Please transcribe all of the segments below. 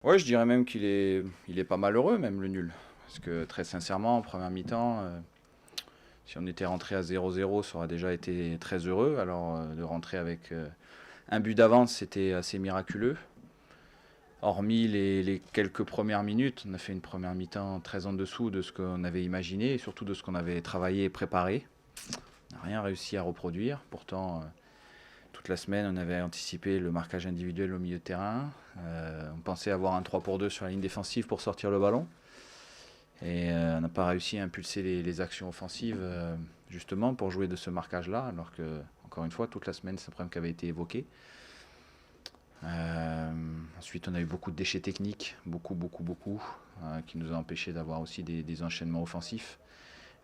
Ouais, je dirais même il est pas malheureux, même le nul. Parce que très sincèrement, en première mi-temps, si on était rentré à 0-0, ça aurait déjà été très heureux. Alors de rentrer avec un but d'avance, c'était assez miraculeux. Hormis les quelques premières minutes, on a fait une première mi-temps très en dessous de ce qu'on avait imaginé et surtout de ce qu'on avait travaillé et préparé. On n'a rien réussi à reproduire. Pourtant, toute la semaine, on avait anticipé le marquage individuel au milieu de terrain. On pensait avoir un 3 pour 2 sur la ligne défensive pour sortir le ballon. Et on n'a pas réussi à impulser les actions offensives justement pour jouer de ce marquage-là, alors que, encore une fois, toute la semaine, c'est un problème qui avait été évoqué. Ensuite, on a eu beaucoup de déchets techniques, beaucoup, qui nous a empêché d'avoir aussi des enchaînements offensifs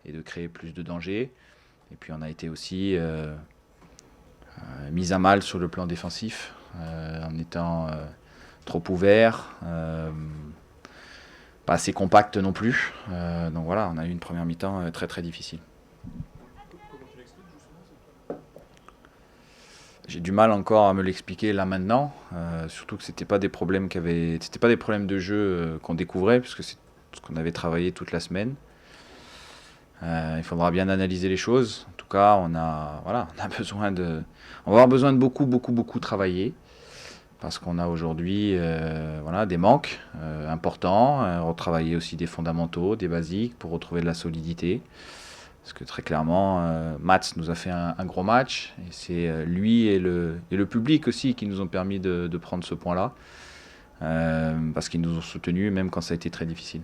et de créer plus de dangers. Et puis, on a été aussi mis à mal sur le plan défensif, en étant trop ouvert, pas assez compact non plus. Donc voilà, on a eu une première mi-temps très difficile. Comment tu l'expliques justement J'ai du mal encore à me l'expliquer là maintenant, surtout que c'était pas des problèmes c'était pas des problèmes de jeu qu'on découvrait, puisque c'est ce qu'on avait travaillé toute la semaine. Il faudra bien analyser les choses. En tout cas, on a on va avoir besoin de beaucoup travailler, parce qu'on a aujourd'hui des manques importants, retravailler aussi des fondamentaux, des basiques pour retrouver de la solidité. Parce que très clairement, Mats nous a fait un gros match, et c'est lui et le public aussi qui nous ont permis de prendre ce point-là, parce qu'ils nous ont soutenus même quand ça a été très difficile.